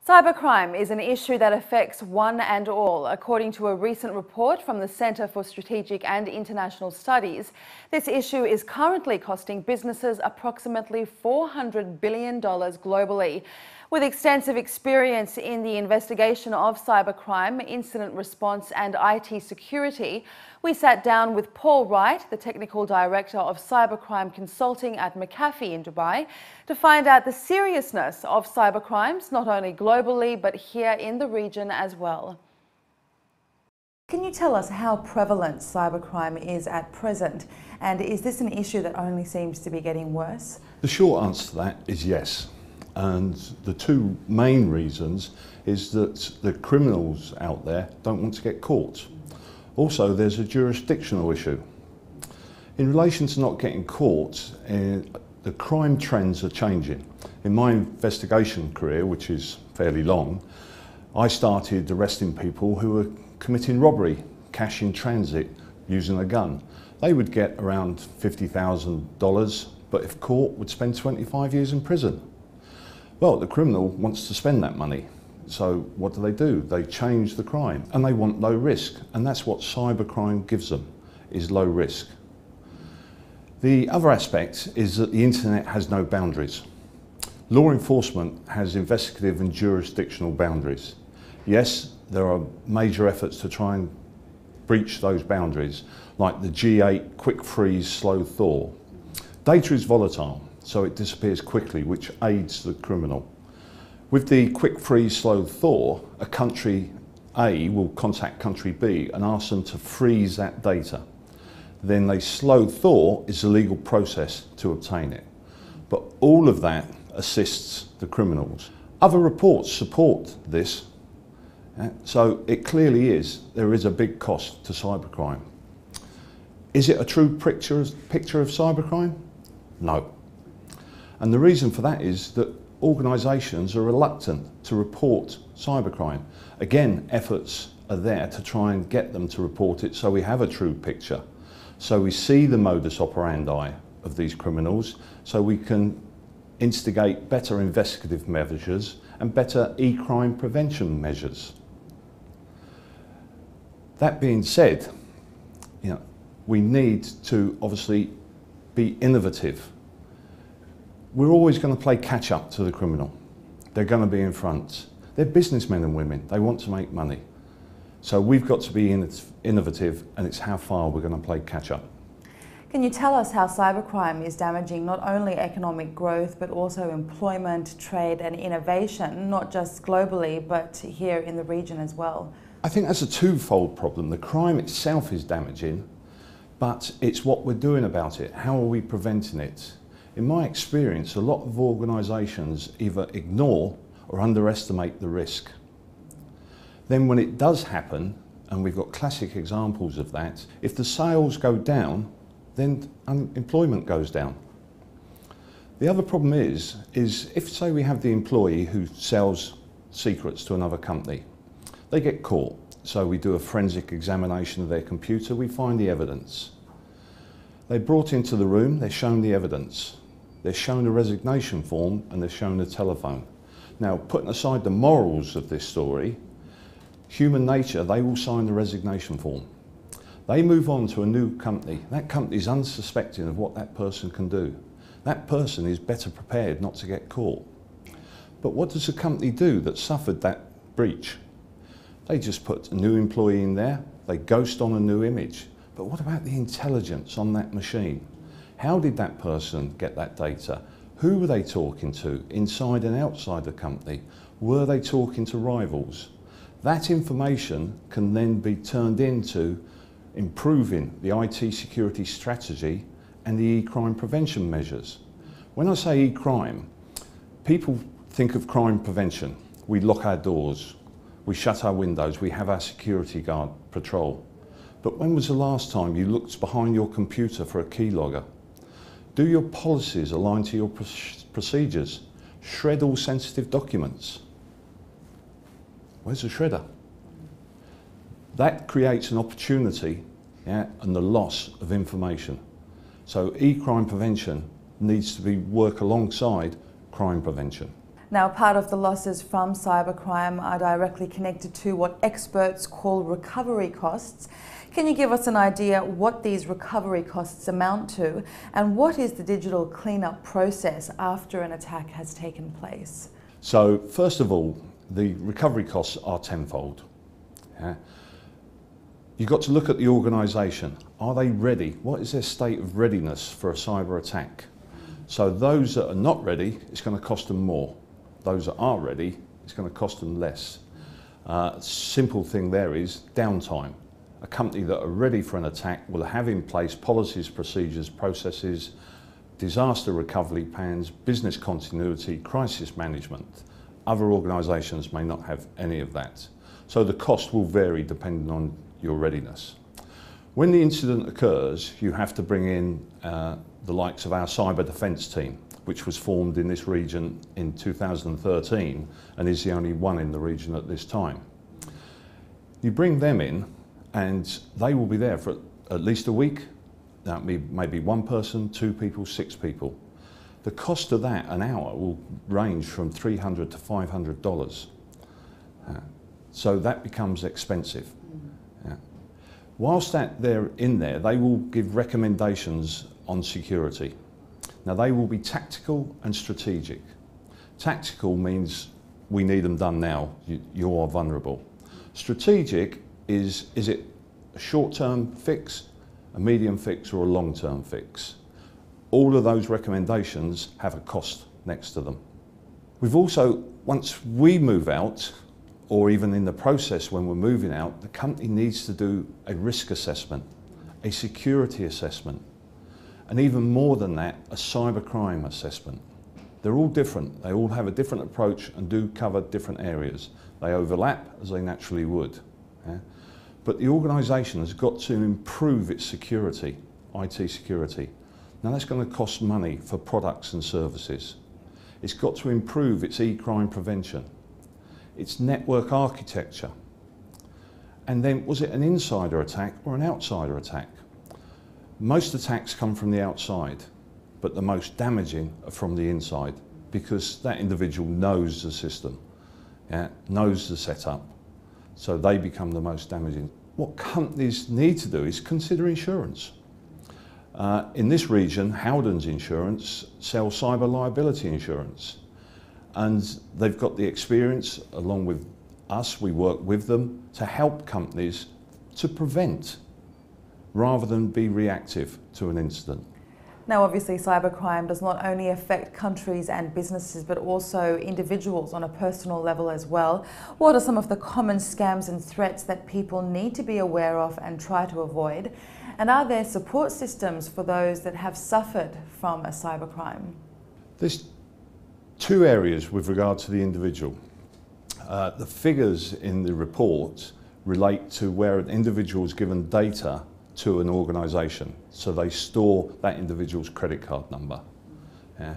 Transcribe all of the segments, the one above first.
Cybercrime is an issue that affects one and all. According to a recent report from the Centre for Strategic and International Studies, this issue is currently costing businesses approximately $400 billion globally. With extensive experience in the investigation of cybercrime, incident response and IT security, we sat down with Paul Wright, the Technical Director of Cybercrime Consulting at McAfee in Dubai, to find out the seriousness of cybercrimes, not only globally but here in the region as well. Can you tell us how prevalent cybercrime is at present, and is this an issue that only seems to be getting worse? The short answer to that is yes. And the two main reasons is that the criminals out there don't want to get caught. Also, there's a jurisdictional issue. In relation to not getting caught, the crime trends are changing. In my investigation career, which is fairly long, I started arresting people who were committing robbery, cash in transit, using a gun. They would get around $50,000, but if caught, would spend 25 years in prison. Well, the criminal wants to spend that money. So what do? They change the crime and they want low risk. And that's what cybercrime gives them, is low risk. The other aspect is that the internet has no boundaries. Law enforcement has investigative and jurisdictional boundaries. Yes, there are major efforts to try and breach those boundaries, like the G8 quick freeze, slow thaw. Data is volatile, so it disappears quickly, which aids the criminal. With the quick freeze, slow thaw, a country A will contact country B and ask them to freeze that data. Then they slow thaw is the legal process to obtain it. But all of that assists the criminals. Other reports support this, so it clearly is, there is a big cost to cybercrime. Is it a true picture of cybercrime? No. And the reason for that is that organisations are reluctant to report cybercrime. Again, efforts are there to try and get them to report it so we have a true picture. So we see the modus operandi of these criminals, so we can instigate better investigative measures and better e-crime prevention measures. That being said, we need to obviously be innovative. We're always going to play catch up to the criminal. They're going to be in front. They're businessmen and women. They want to make money. So we've got to be innovative, and it's how far we're going to play catch up. Can you tell us how cybercrime is damaging not only economic growth but also employment, trade and innovation, not just globally but here in the region as well? I think that's a twofold problem. The crime itself is damaging, but it's what we're doing about it. How are we preventing it? In my experience, a lot of organisations either ignore or underestimate the risk. Then when it does happen, and we've got classic examples of that, if the sales go down, then unemployment goes down. The other problem is if, say, we have the employee who sells secrets to another company, they get caught. So we do a forensic examination of their computer, we find the evidence. They're brought into the room, they're shown the evidence. They're shown a resignation form and they're shown a telephone. Now, putting aside the morals of this story, human nature, they will sign the resignation form. They move on to a new company. That company is unsuspecting of what that person can do. That person is better prepared not to get caught. But what does the company do that suffered that breach? They just put a new employee in there, they ghost on a new image. But what about the intelligence on that machine? How did that person get that data? Who were they talking to inside and outside the company? Were they talking to rivals? That information can then be turned into improving the IT security strategy and the e-crime prevention measures. When I say e-crime, people think of crime prevention. We lock our doors, we shut our windows, we have our security guard patrol. But when was the last time you looked behind your computer for a keylogger? Do your policies align to your procedures? Shred all sensitive documents. Where's the shredder? That creates an opportunity and the loss of information. So e-crime prevention needs to work alongside crime prevention. Now, part of the losses from cybercrime are directly connected to what experts call recovery costs. Can you give us an idea what these recovery costs amount to, and what is the digital cleanup process after an attack has taken place? So, first of all, the recovery costs are tenfold. Yeah? You've got to look at the organisation. Are they ready? What is their state of readiness for a cyber attack? So those that are not ready, it's going to cost them more. Those that are ready, it's going to cost them less. Simple thing there is downtime. A company that are ready for an attack will have in place policies, procedures, processes, disaster recovery plans, business continuity, crisis management. Other organisations may not have any of that. So the cost will vary depending on your readiness. When the incident occurs, you have to bring in the likes of our cyber defence team, which was formed in this region in 2013 and is the only one in the region at this time. You bring them in and they will be there for at least a week. That may be one person, 2 people, 6 people. The cost of that an hour will range from $300 to $500. So that becomes expensive. Yeah. Whilst they're in there, they will give recommendations on security. Now they will be tactical and strategic. Tactical means we need them done now, you are vulnerable. Strategic is it a short-term fix, a medium fix or a long-term fix? All of those recommendations have a cost next to them. We've also, once we move out, or even in the process when we're moving out, the company needs to do a risk assessment, a security assessment, and even more than that, a cybercrime assessment. They're all different. They all have a different approach and do cover different areas. They overlap as they naturally would. Yeah? But the organisation has got to improve its security, IT security. Now that's going to cost money for products and services. It's got to improve its e-crime prevention, its network architecture. And then, was it an insider attack or an outsider attack? Most attacks come from the outside, but the most damaging are from the inside because that individual knows the system, yeah, knows the setup, so they become the most damaging. What companies need to do is consider insurance. In this region, Howden's Insurance sells cyber liability insurance, and they've got the experience, along with us, we work with them to help companies to prevent rather than be reactive to an incident. Now, obviously, cybercrime does not only affect countries and businesses, but also individuals on a personal level as well. What are some of the common scams and threats that people need to be aware of and try to avoid? And are there support systems for those that have suffered from a cybercrime? There's 2 areas with regard to the individual. The figures in the report relate to where an individual is given data to an organisation, so they store that individual's credit card number. Yeah.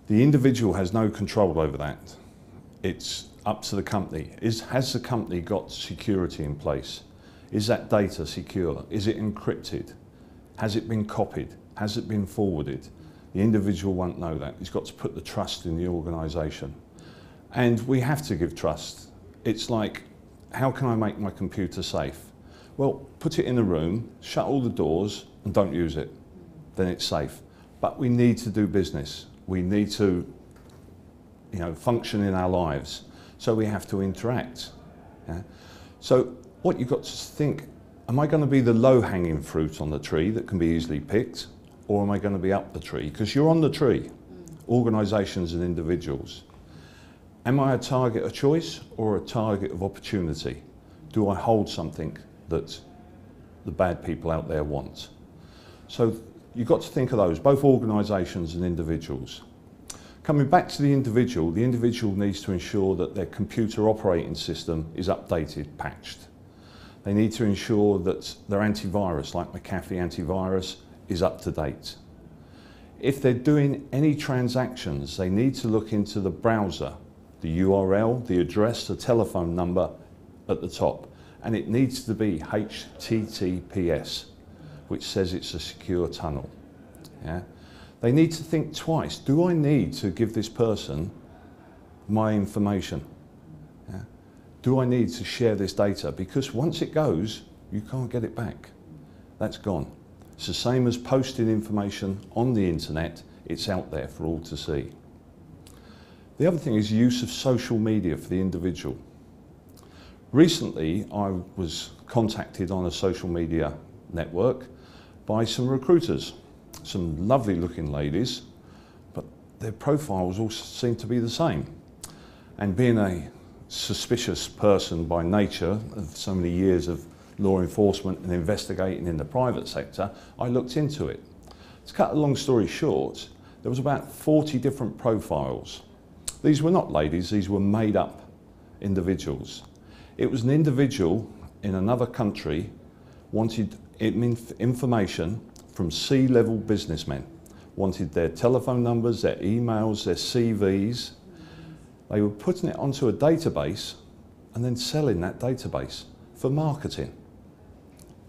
The individual has no control over that. It's up to the company. Has the company got security in place? Is that data secure? Is it encrypted? Has it been copied? Has it been forwarded? The individual won't know that. He's got to put the trust in the organisation. And we have to give trust. It's like, how can I make my computer safe? Well, put it in a room, shut all the doors and don't use it. Then it's safe. But we need to do business. We need to, function in our lives. So we have to interact. Yeah? So what you've got to think, am I going to be the low-hanging fruit on the tree that can be easily picked? Or am I going to be up the tree? Because you're on the tree, organisations and individuals. Am I a target of choice or a target of opportunity? Do I hold something that the bad people out there want? So you've got to think of those, both organisations and individuals. Coming back to the individual needs to ensure that their computer operating system is updated, patched. They need to ensure that their antivirus, like McAfee antivirus, is up to date. If they're doing any transactions, they need to look into the browser, the URL, the address, the telephone number at the top. And it needs to be HTTPS, which says it's a secure tunnel. Yeah? They need to think twice. Do I need to give this person my information? Yeah. Do I need to share this data? Because once it goes, you can't get it back. That's gone. It's the same as posting information on the internet. It's out there for all to see. The other thing is use of social media for the individual. Recently, I was contacted on a social media network by some recruiters, some lovely looking ladies, but their profiles all seem to be the same. And being a suspicious person by nature of so many years of law enforcement and investigating in the private sector, I looked into it. To cut a long story short, there was about 40 different profiles. These were not ladies, these were made up individuals. It was an individual in another country wanted information from C-level businessmen, wanted their telephone numbers, their emails, their CVs. They were putting it onto a database and then selling that database for marketing,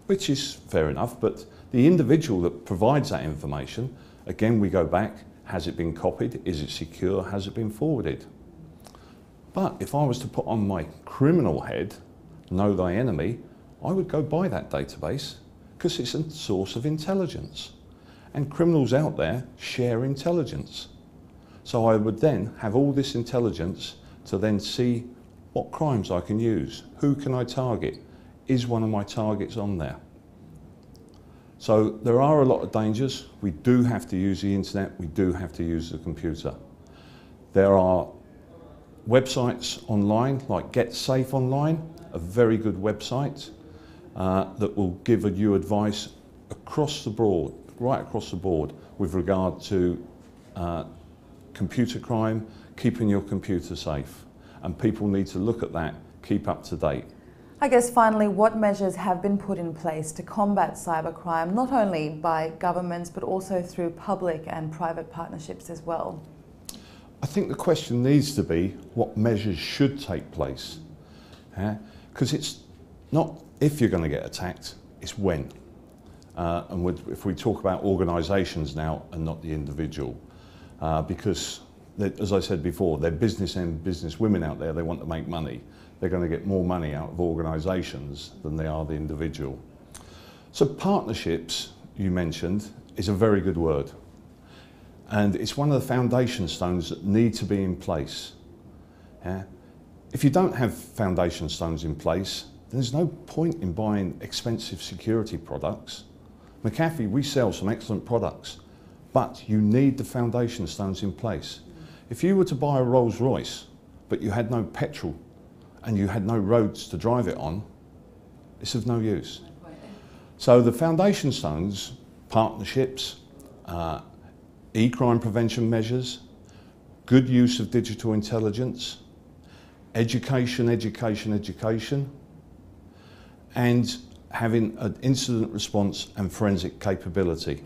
which is fair enough, but the individual that provides that information, again we go back, has it been copied, is it secure, has it been forwarded? But if I was to put on my criminal head, know thy enemy, I would go buy that database because it's a source of intelligence. And criminals out there share intelligence. So I would then have all this intelligence to then see what crimes I can use, who can I target, is one of my targets on there? So there are a lot of dangers. We do have to use the internet, we do have to use the computer. There are websites online like Get Safe Online, a very good website that will give you advice across the board, right across the board with regard to computer crime, keeping your computer safe. And people need to look at that, keep up to date. I guess finally, what measures have been put in place to combat cybercrime, not only by governments, but also through public and private partnerships as well? I think the question needs to be what measures should take place. Because it's not if you're going to get attacked, it's when. And if we talk about organisations now and not the individual, because as I said before, they're business and business women out there, they want to make money. They're going to get more money out of organisations than they are the individual. So partnerships, you mentioned, is a very good word. And it's one of the foundation stones that need to be in place. Yeah? If you don't have foundation stones in place, there's no point in buying expensive security products. McAfee, we sell some excellent products, but you need the foundation stones in place. If you were to buy a Rolls Royce, but you had no petrol and you had no roads to drive it on, it's of no use. So the foundation stones, partnerships, e-crime prevention measures, good use of digital intelligence, education, and having an incident response and forensic capability.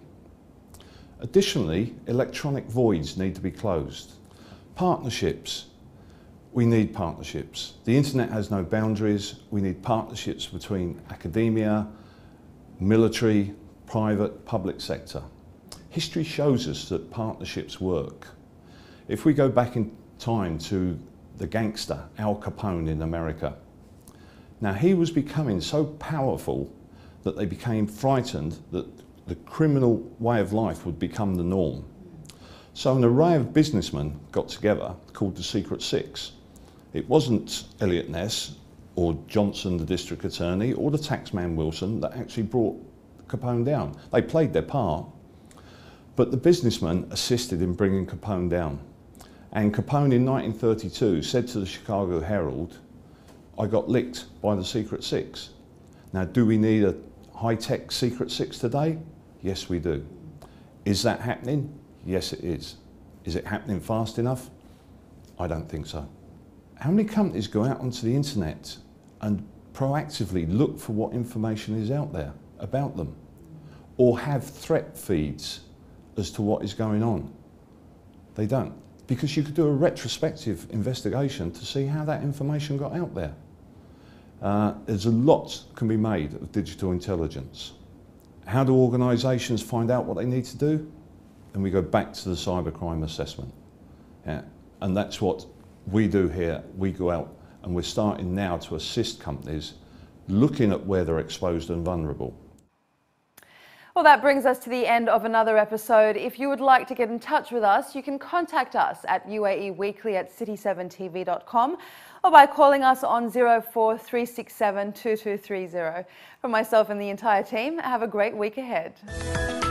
Additionally, electronic voids need to be closed. Partnerships, we need partnerships. The internet has no boundaries. We need partnerships between academia, military, private, public sector. History shows us that partnerships work. If we go back in time to the gangster Al Capone in America, now he was becoming so powerful that they became frightened that the criminal way of life would become the norm. So an array of businessmen got together called the Secret Six. It wasn't Elliot Ness or Johnson, the district attorney, or the taxman Wilson that actually brought Capone down. They played their part, but the businessmen assisted in bringing Capone down. And Capone in 1932 said to the Chicago Herald, I got licked by the Secret Six. Now, do we need a high-tech Secret Six today? Yes, we do. Is that happening? Yes, it is. Is it happening fast enough? I don't think so. How many companies go out onto the internet and proactively look for what information is out there about them? Or have threat feeds as to what is going on? They don't. Because you could do a retrospective investigation to see how that information got out there. There's a lot can be made of digital intelligence. How do organisations find out what they need to do? And we go back to the cybercrime assessment. Yeah. And that's what we do here, we go out and we're starting now to assist companies looking at where they're exposed and vulnerable. Well, that brings us to the end of another episode. If you would like to get in touch with us, you can contact us at UAE Weekly at city7tv.com or by calling us on 04367 2230. From myself and the entire team, have a great week ahead.